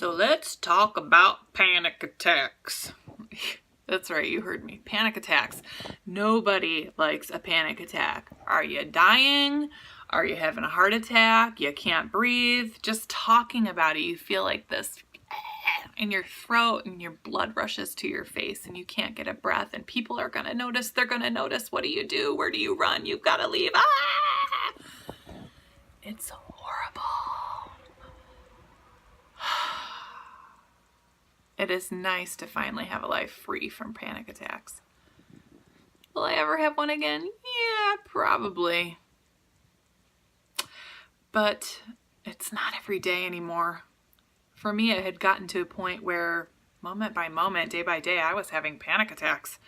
So let's talk about panic attacks. That's right, you heard me. Panic attacks. Nobody likes a panic attack. Are you dying? Are you having a heart attack? You can't breathe? Just talking about it, you feel like this in your throat and your blood rushes to your face and you can't get a breath and people are gonna notice. They're gonna notice. What do you do? Where do you run? You've got to leave. It's horrible. It is nice to finally have a life free from panic attacks. Will I ever have one again? Yeah, probably. But it's not every day anymore. For me, it had gotten to a point where moment by moment, day by day, I was having panic attacks.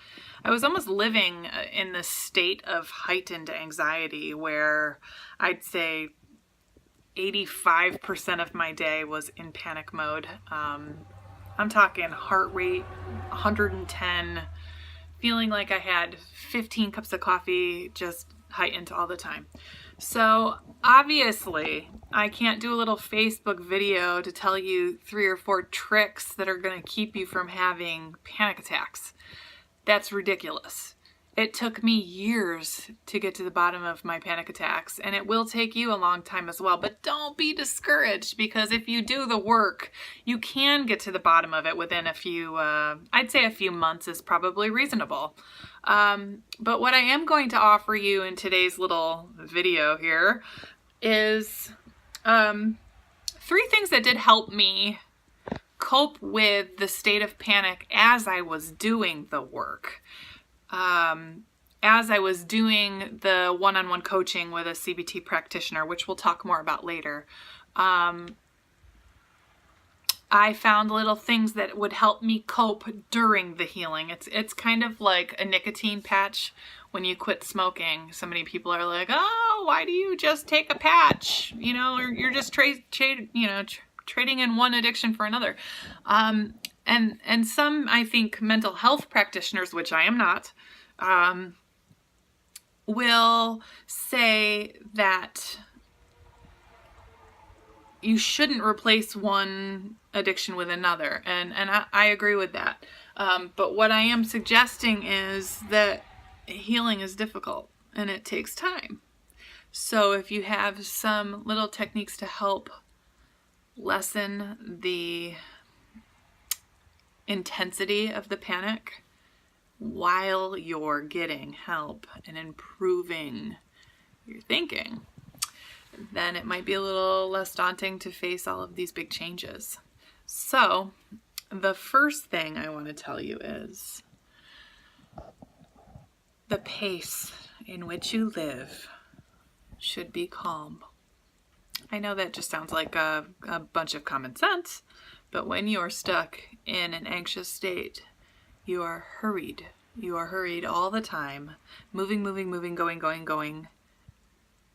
I was almost living in this state of heightened anxiety where I'd say 85% of my day was in panic mode. I'm talking heart rate 110, feeling like I had 15 cups of coffee, just heightened all the time. So obviously I can't do a little Facebook video to tell you 3 or 4 tricks that are going to keep you from having panic attacks. That's ridiculous. It took me years to get to the bottom of my panic attacks, and it will take you a long time as well. But don't be discouraged, because if you do the work, you can get to the bottom of it within a few, I'd say a few months is probably reasonable. But what I am going to offer you in today's little video here is 3 things that did help me cope with the state of panic as I was doing the work. As I was doing the one-on-one coaching with a CBT practitioner, which we'll talk more about later, I found little things that would help me cope during the healing. It's kind of like a nicotine patch when you quit smoking. So many people are like, oh, why do you just take a patch? You know, or you're just trading in one addiction for another. And some, I think, mental health practitioners, which I am not, will say that you shouldn't replace one addiction with another. And I agree with that. But what I am suggesting is that healing is difficult and it takes time. So if you have some little techniques to help lessen the intensity of the panic while you're getting help and improving your thinking, then it might be a little less daunting to face all of these big changes. So the first thing I want to tell you is the pace in which you live should be calm. I know that just sounds like a bunch of common sense, but when you're stuck in an anxious state, you are hurried. You are hurried all the time, moving, going.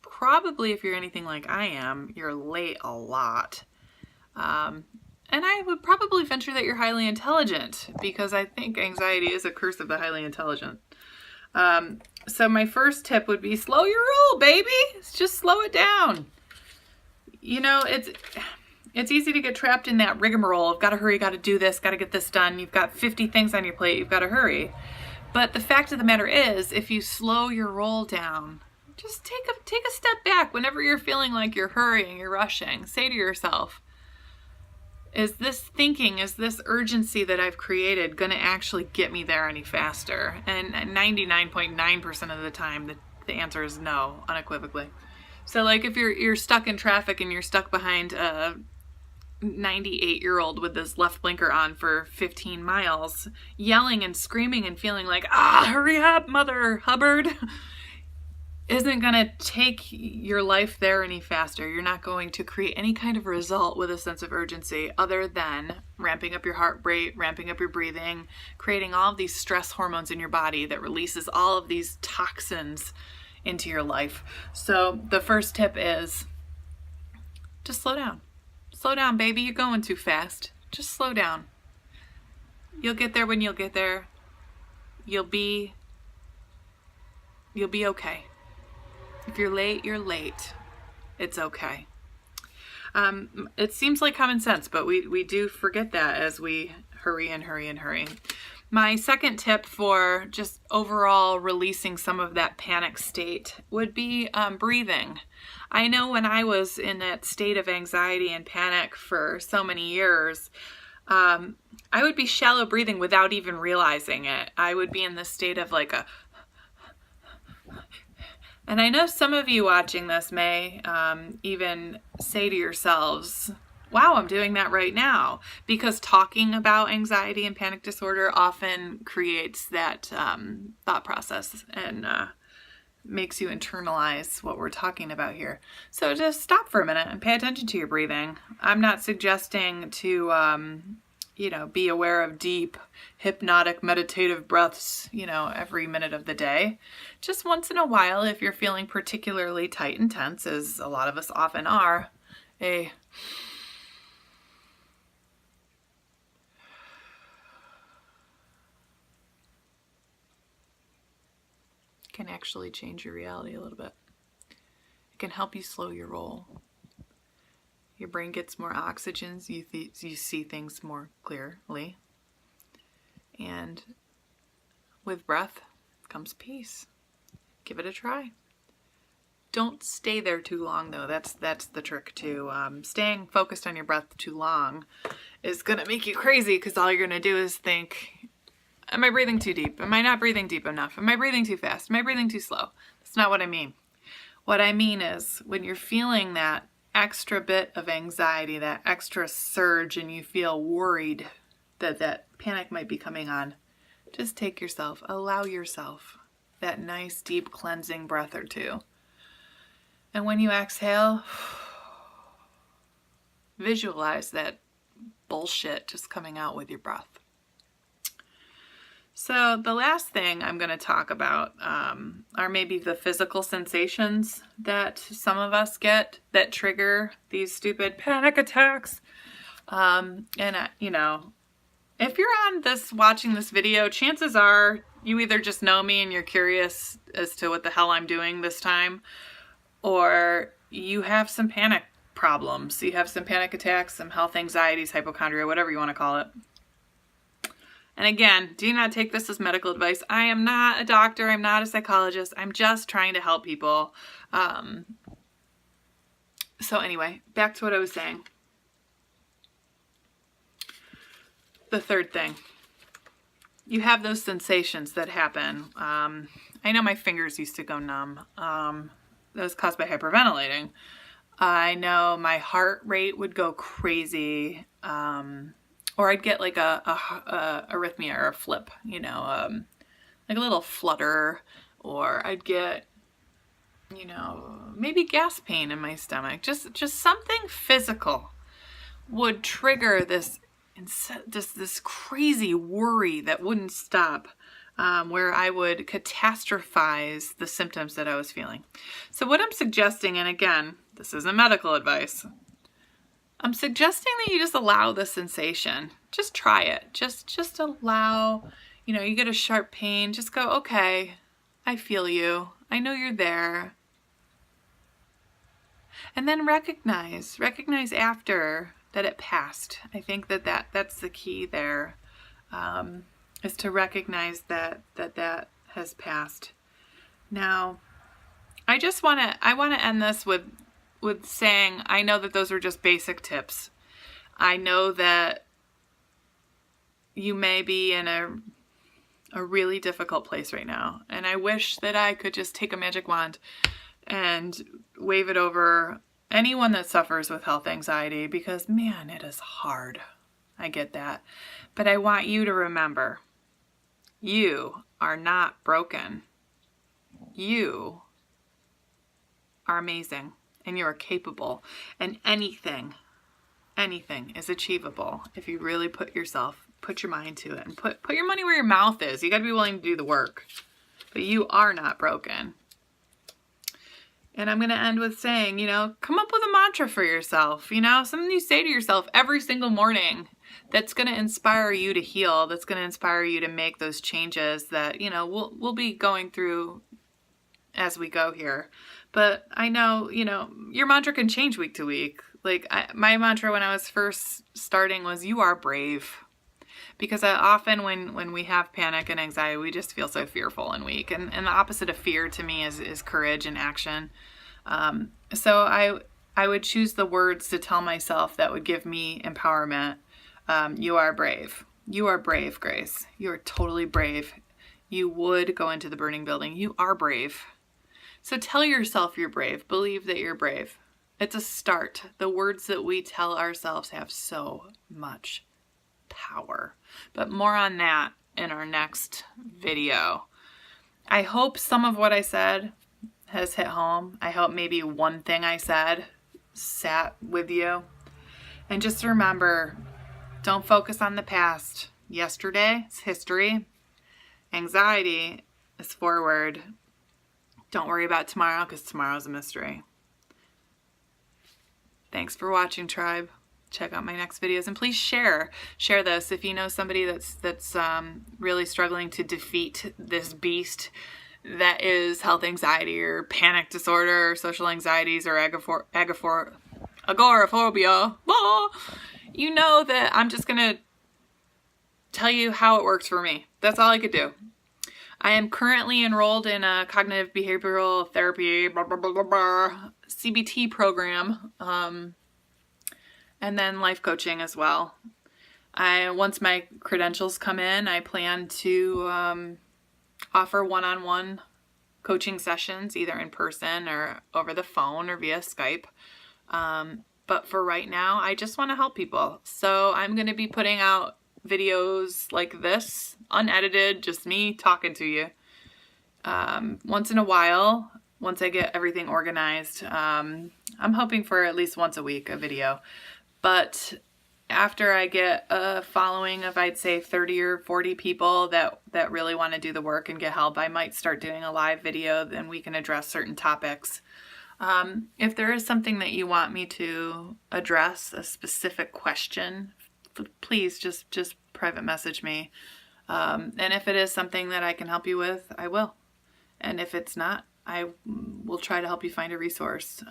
Probably if you're anything like I am, you're late a lot. And I would probably venture that you're highly intelligent, because I think anxiety is a curse of the highly intelligent. So my first tip would be slow your roll, baby. Just slow it down. You know, it's easy to get trapped in that rigmarole of gotta hurry, gotta do this, gotta get this done. You've got 50 things on your plate, you've gotta hurry. But the fact of the matter is, if you slow your roll down, just take a step back whenever you're feeling like you're hurrying, you're rushing. Say to yourself, is this thinking, is this urgency that I've created going to actually get me there any faster? And 99.9% of the time, the answer is no, unequivocally. So like if you're stuck in traffic and you're stuck behind a 98-year-old with this left blinker on for 15 miles, yelling and screaming and feeling like, hurry up, Mother Hubbard, isn't going to take your life there any faster. You're not going to create any kind of result with a sense of urgency other than ramping up your heart rate, ramping up your breathing, creating all of these stress hormones in your body that releases all of these toxins into your life. So the first tip is just slow down. Slow down, baby. You're going too fast. Just slow down. You'll get there when you'll get there. You'll be okay. If you're late, you're late. It's okay. It seems like common sense, but we do forget that as we hurry and hurry and hurry. My second tip for just overall releasing some of that panic state would be breathing. I know when I was in that state of anxiety and panic for so many years, I would be shallow breathing without even realizing it. I would be in this state of like a... And I know some of you watching this may even say to yourselves, wow, I'm doing that right now. Because talking about anxiety and panic disorder often creates that thought process and makes you internalize what we're talking about here. So just stop for a minute and pay attention to your breathing. I'm not suggesting to, be aware of deep, hypnotic, meditative breaths, every minute of the day. Just once in a while, if you're feeling particularly tight and tense, as a lot of us often are, can actually change your reality a little bit. It can help you slow your roll. Your brain gets more oxygen, so you see things more clearly. And with breath comes peace. Give it a try. Don't stay there too long, though. That's the trick too. Staying focused on your breath too long is gonna make you crazy, because all you're gonna do is think, am I breathing too deep? Am I not breathing deep enough? Am I breathing too fast? Am I breathing too slow? That's not what I mean. What I mean is when you're feeling that extra bit of anxiety, that extra surge, and you feel worried that panic might be coming on, just allow yourself that nice deep cleansing breath or two. And when you exhale, visualize that bullshit just coming out with your breath. So the last thing I'm going to talk about are maybe the physical sensations that some of us get that trigger these stupid panic attacks. If you're on watching this video, chances are you either just know me and you're curious as to what the hell I'm doing this time, or you have some panic problems. You have some panic attacks, some health anxieties, hypochondria, whatever you want to call it. And again, do not take this as medical advice. I am not a doctor. I'm not a psychologist. I'm just trying to help people. So anyway, back to what I was saying. The third thing. You have those sensations that happen. I know my fingers used to go numb. That was caused by hyperventilating. I know my heart rate would go crazy. Or I'd get like a arrhythmia or a flip, like a little flutter, or I'd get, maybe gas pain in my stomach. Just something physical would trigger this crazy worry that wouldn't stop, where I would catastrophize the symptoms that I was feeling. So what I'm suggesting, and again, this isn't medical advice, I'm suggesting that you just allow the sensation. Just try it. Just allow, you get a sharp pain. Just go, okay, I feel you. I know you're there. And then recognize after that it passed. I think that's the key there, is to recognize that has passed. Now, I want to end this with saying, I know that those are just basic tips. I know that you may be in a really difficult place right now, and I wish that I could just take a magic wand and wave it over anyone that suffers with health anxiety, because man, it is hard. I get that. But I want you to remember, you are not broken. You are amazing. And you are capable, and anything is achievable if you really put your mind to it, and put your money where your mouth is. You got to be willing to do the work, but you are not broken. And I'm going to end with saying, come up with a mantra for yourself, something you say to yourself every single morning that's going to inspire you to heal, that's going to inspire you to make those changes that, we'll be going through as we go here. But I know, your mantra can change week to week. Like my mantra when I was first starting was, you are brave. Because often when we have panic and anxiety, we just feel so fearful and weak. And the opposite of fear to me is courage and action. So I would choose the words to tell myself that would give me empowerment. You are brave. You are brave, Grace. You are totally brave. You would go into the burning building. You are brave. So tell yourself you're brave. Believe that you're brave. It's a start. The words that we tell ourselves have so much power. But more on that in our next video. I hope some of what I said has hit home. I hope maybe one thing I said sat with you. And just remember, don't focus on the past. Yesterday is history. Anxiety is forward. Don't worry about tomorrow, because tomorrow's a mystery. Thanks for watching, tribe. Check out my next videos, and please share this if you know somebody that's really struggling to defeat this beast that is health anxiety or panic disorder or social anxieties or agoraphobia. You know that I'm just gonna tell you how it works for me. That's all I could do. I am currently enrolled in a cognitive behavioral therapy CBT program, and then life coaching as well. Once my credentials come in, I plan to offer one-on-one coaching sessions, either in person or over the phone or via Skype. But for right now, I just want to help people. So I'm going to be putting out videos like this, unedited, just me talking to you. Once in a while, once I get everything organized, I'm hoping for at least once a week a video. But after I get a following of, I'd say 30 or 40 people that really want to do the work and get help, I might start doing a live video, then we can address certain topics. If there is something that you want me to address, a specific question, please just private message me. And if it is something that I can help you with, I will. And if it's not, I will try to help you find a resource.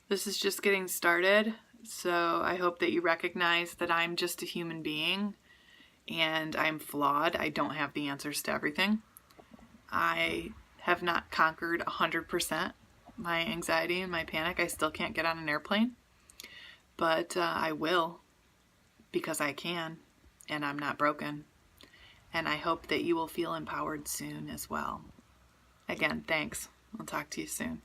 This is just getting started, so I hope that you recognize that I'm just a human being and I'm flawed. I don't have the answers to everything. I have not conquered 100% my anxiety and my panic. I still can't get on an airplane, but I will, because I can, and I'm not broken. And I hope that you will feel empowered soon as well. Again, thanks. I'll talk to you soon.